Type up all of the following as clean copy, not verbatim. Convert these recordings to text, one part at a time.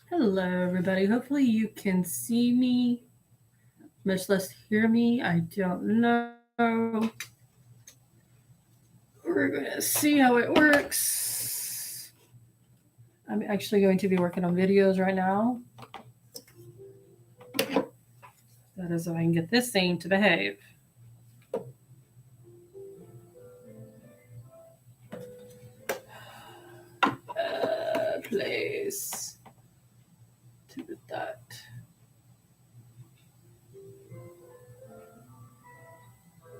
Hello, everybody. Hopefully, you can see me, much less hear me. I don't know. We're going to see how it works. I'm actually going to be working on videos right now. That is so I can get this thing to behave. Place to that.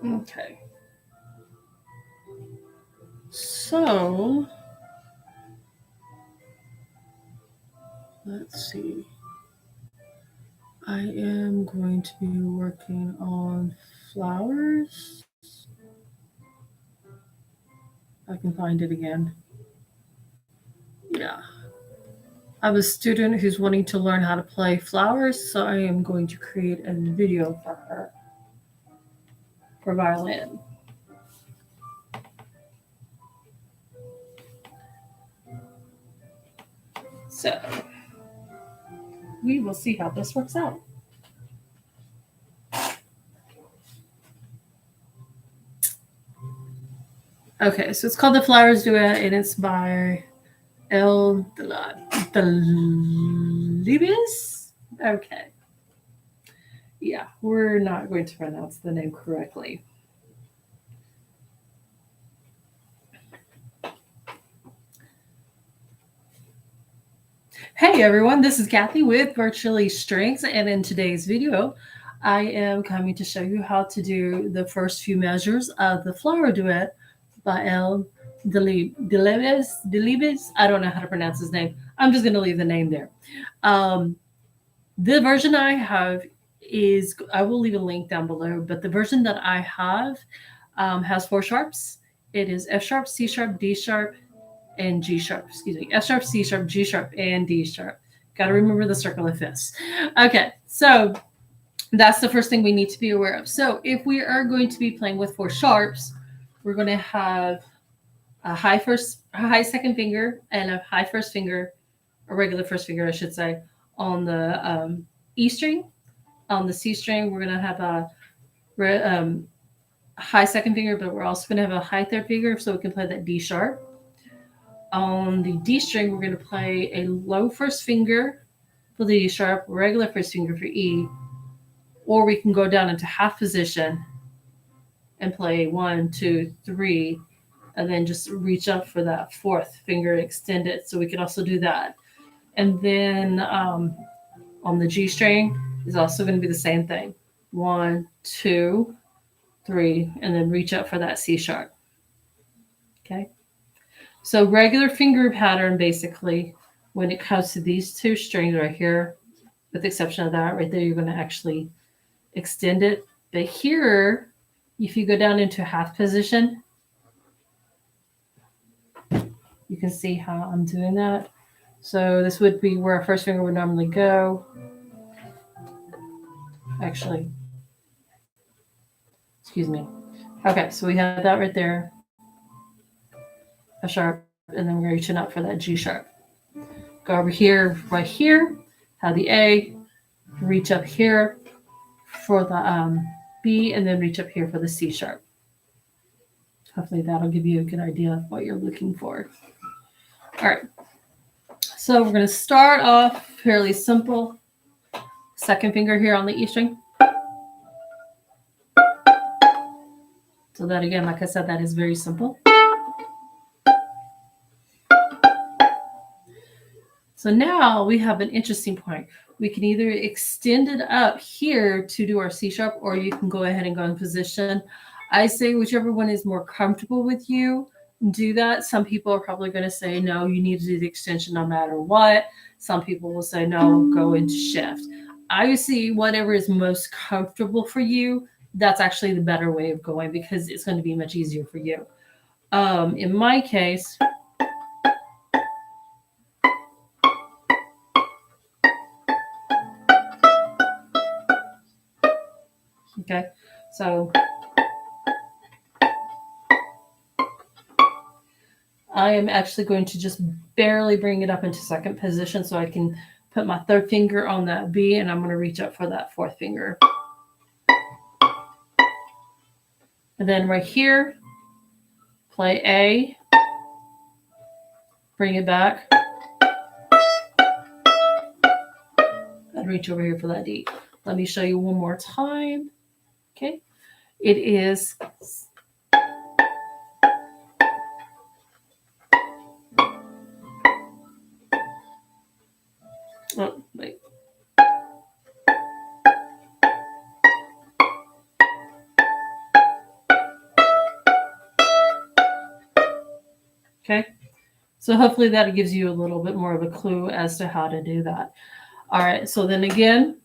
Okay. So, let's see. I am going to be working on flowers. I can find it again. Yeah. I have a student who's wanting to learn how to play flowers, so I am going to create a video for her for violin. So we will see how this works out. Okay, so it's called The Flowers Duet, and it's by El Delibes. Okay. Yeah, we're not going to pronounce the name correctly. Hey everyone, this is Kathy with Virtually Strings, and in today's video, I am coming to show you how to do the first few measures of the Flower Duet by El Delibes. I don't know how to pronounce his name. I'm just going to leave the name there. Um, the version I have is, I will leave a link down below, but the version that I have has four sharps. It is F sharp, C sharp, D sharp, and G sharp. Excuse me, F sharp, C sharp, G sharp, and D sharp. Got to remember the circle of fifths. Okay, so that's the first thing we need to be aware of. So if we are going to be playing with four sharps, we're going to have a high second finger, and a high first finger, a regular first finger, I should say, on the E string. On the C string, we're going to have a high second finger, but we're also going to have a high third finger, so we can play that D sharp. On the D string, we're going to play a low first finger for the D sharp, regular first finger for E, or we can go down into half position and play 1, 2, 3, and then just reach up for that fourth finger, extend it. So we can also do that. And then on the G string is also going to be the same thing. 1, 2, 3, and then reach up for that C sharp. Okay. So regular finger pattern, basically, when it comes to these two strings right here, with the exception of that right there, you're going to actually extend it. But here, if you go down into half position, you can see how I'm doing that. So this would be where our first finger would normally go. Actually, excuse me. Okay, so we have that right there, a sharp, and then we're reaching up for that G sharp. Go over here, right here, have the A, reach up here for the B, and then reach up here for the C sharp. Hopefully that'll give you a good idea of what you're looking for. All right, so we're going to start off fairly simple. Second finger here on the E string. So that again, like I said, that is very simple. So now we have an interesting point. We can either extend it up here to do our C sharp, or you can go ahead and go in position. I say whichever one is more comfortable with you, do that. Some people are probably going to say, no, you need to do the extension no matter what. Some people will say, no, go into shift. I see whatever is most comfortable for you. That's actually the better way of going, because it's going to be much easier for you. In my case, okay, so I am actually going to just barely bring it up into second position so I can put my third finger on that B, and I'm going to reach up for that fourth finger. And then right here, play A, bring it back, and reach over here for that D. Let me show you one more time. Okay, it is oh, wait. Okay, so hopefully that gives you a little bit more of a clue as to how to do that. All right, so then again,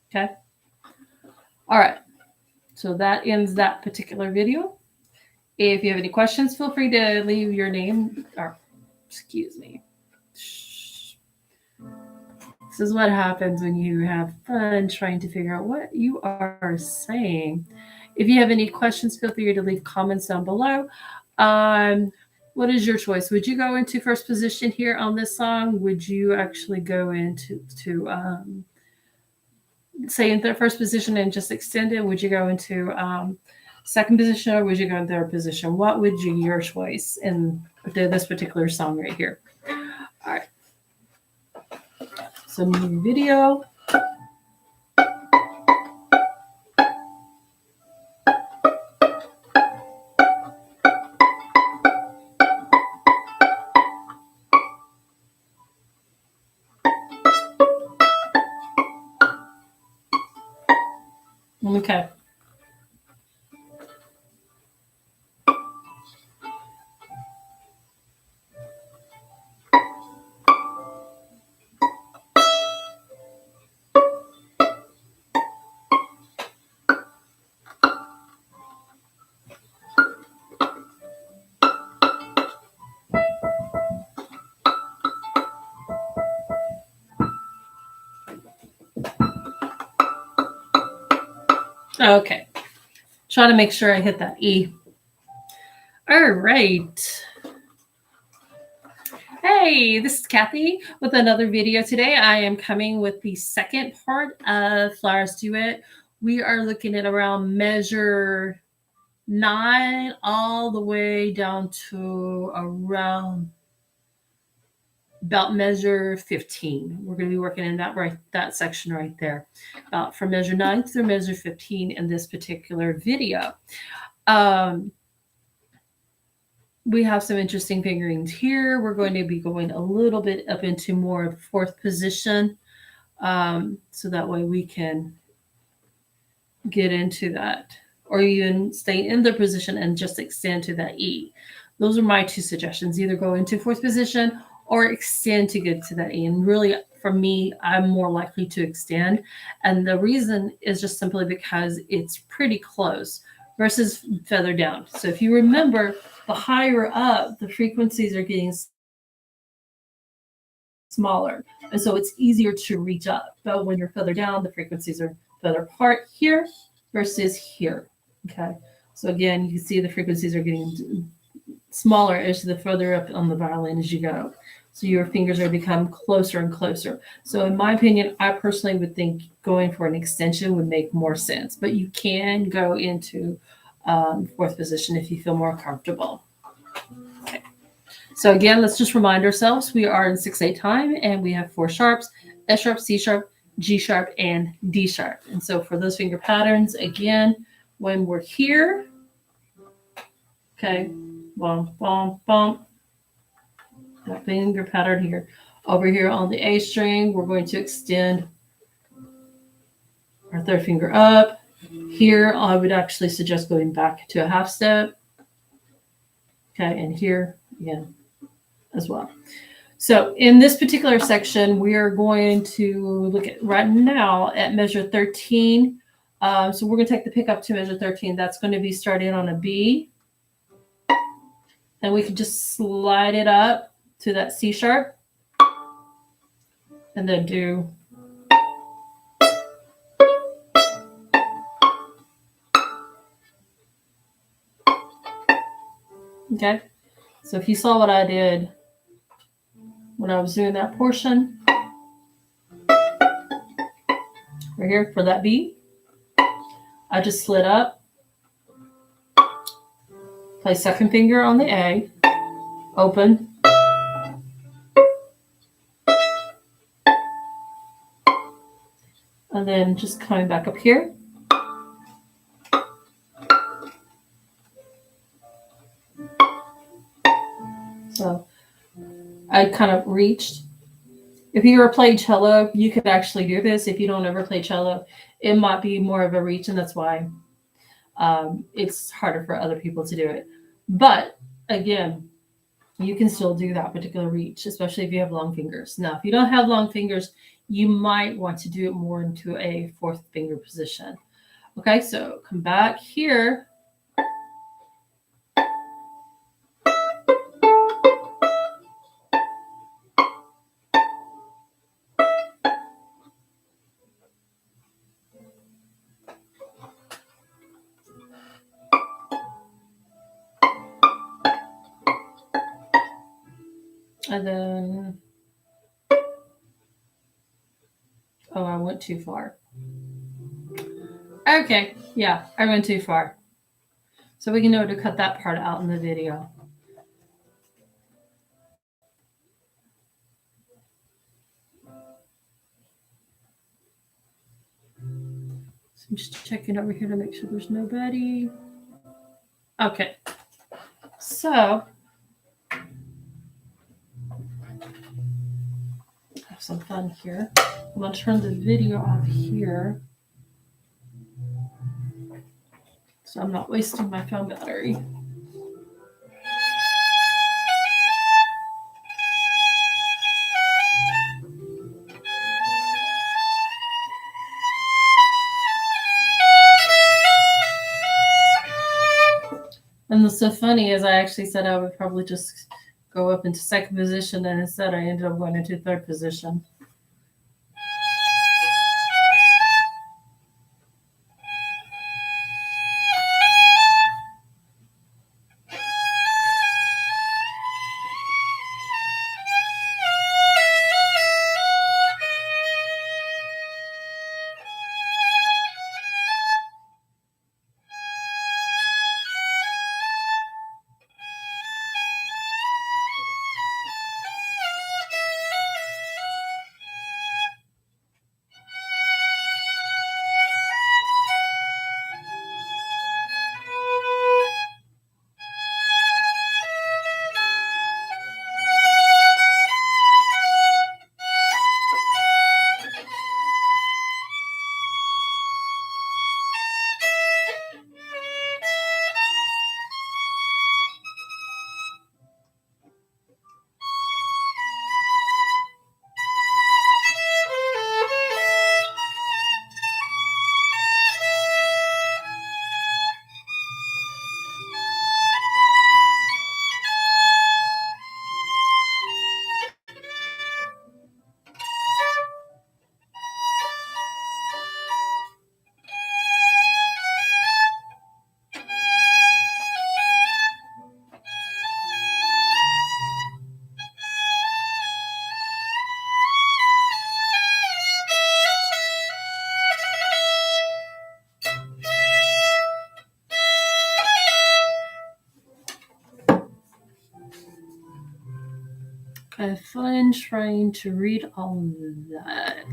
okay. All right, so that ends that particular video. If you have any questions, feel free to leave your name, or excuse me. This is what happens when you have fun trying to figure out what you are saying. If you have any questions, feel free to leave comments down below. What is your choice? Would you go into first position here on this song? Would you actually go into say in the first position and just extend it? Would you go into second position, or would you go in third position? What would be your choice in this particular song right here? All right. So new video. Okay. Okay. Try to make sure I hit that E. All right. Hey, this is Kathy with another video today. I am coming with the second part of Flowers Duet. We are looking at around measure 9 all the way down to around about measure 15. We're going to be working in that section right there, from measure 9 through measure 15 in this particular video. We have some interesting fingerings here. We're going to be going a little bit up into more of fourth position, so that way we can get into that, or even stay in the position and just extend to that E. Those are my two suggestions: either go into fourth position or extend to get to that E. And really, for me, I'm more likely to extend. And the reason is just simply because it's pretty close versus feather down. So if you remember, the higher up, the frequencies are getting smaller. And so it's easier to reach up. But when you're feather down, the frequencies are feather apart here versus here. Okay. So again, you can see the frequencies are getting smaller as the further up on the violin as you go. So your fingers are become closer and closer. So in my opinion, I personally would think going for an extension would make more sense, but you can go into fourth position if you feel more comfortable. Okay. So again, let's just remind ourselves we are in 6/8 time, and we have 4 sharps: F sharp, C sharp, G sharp, and D sharp. And so for those finger patterns, again, when we're here, okay, bump, bump, bump, that finger pattern here. Over here on the A string, we're going to extend our third finger up. Here, I would actually suggest going back to a half step. Okay, and here again as well. So in this particular section, we are going to look at right now at measure 13. So we're going to take the pick up to measure 13. That's going to be starting on a B. And we can just slide it up to that C sharp. And then do. Okay. So if you saw what I did when I was doing that portion right here for that B, I just slid up, place second finger on the A, open, and then just coming back up here. So I kind of reached. If you ever played cello, you could actually do this. If you don't ever play cello, it might be more of a reach, and that's why it's harder for other people to do it. But again, you can still do that particular reach, especially if you have long fingers. Now, if you don't have long fingers, you might want to do it more into a fourth finger position. Okay, so come back here. And then, oh, I went too far. Okay, yeah, I went too far. So we can know to cut that part out in the video. So I'm just checking over here to make sure there's nobody. Okay, so have some fun here. I'm gonna turn the video off here, so I'm not wasting my phone battery. And what's so funny is I actually said I would probably just go up into second position, and instead I ended up going into third position. Have fun trying to read all of that.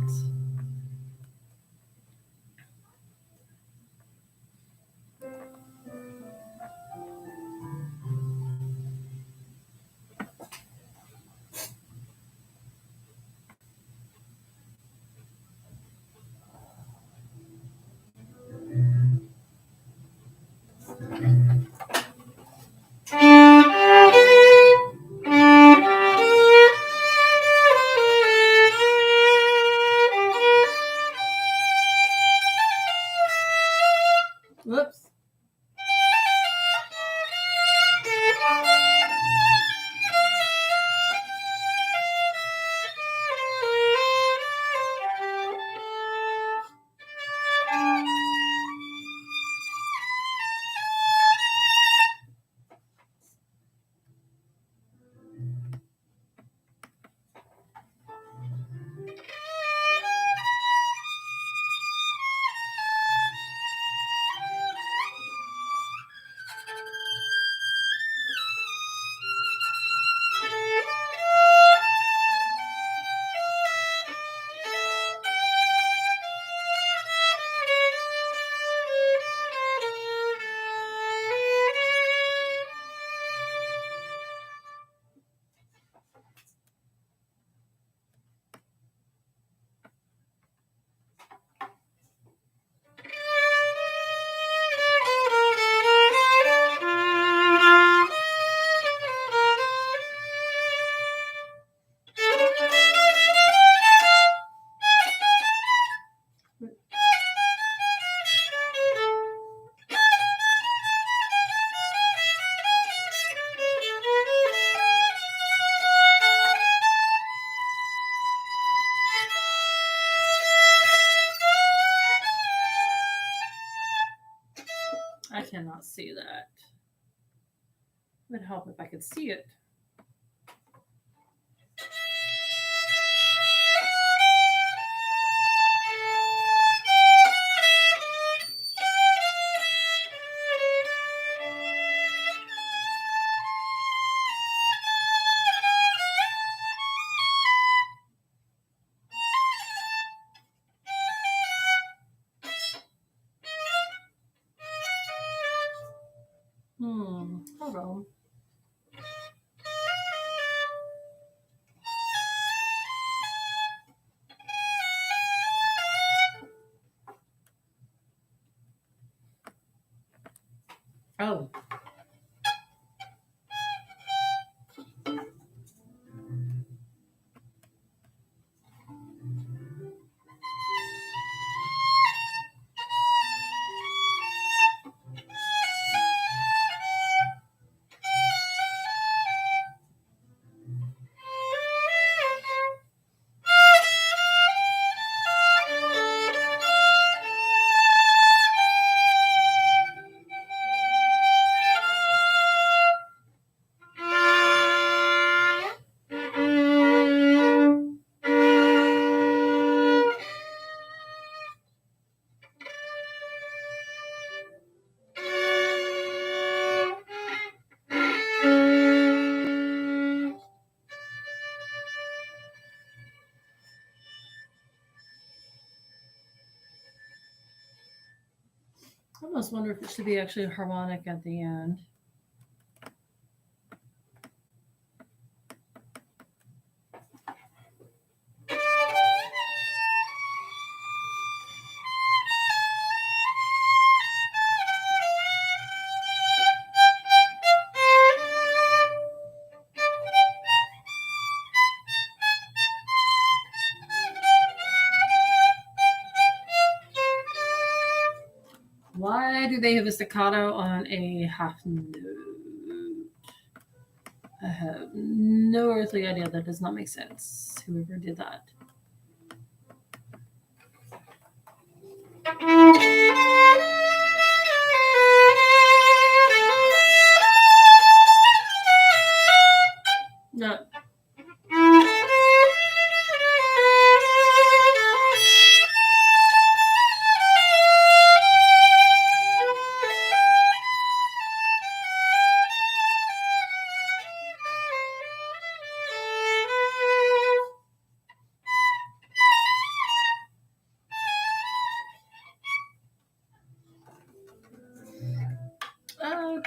Whoops. I cannot see that. It would help if I could see it. Hold on. Oh. I almost wonder if it should be actually a harmonic at the end. Why do they have a staccato on a half note? I have no earthly idea. That does not make sense. Whoever did that. No.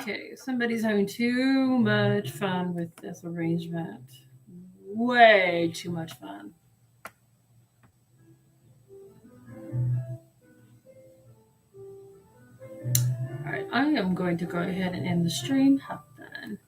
Okay, somebody's having too much fun with this arrangement. Way too much fun. All right, I am going to go ahead and end the stream. Have fun.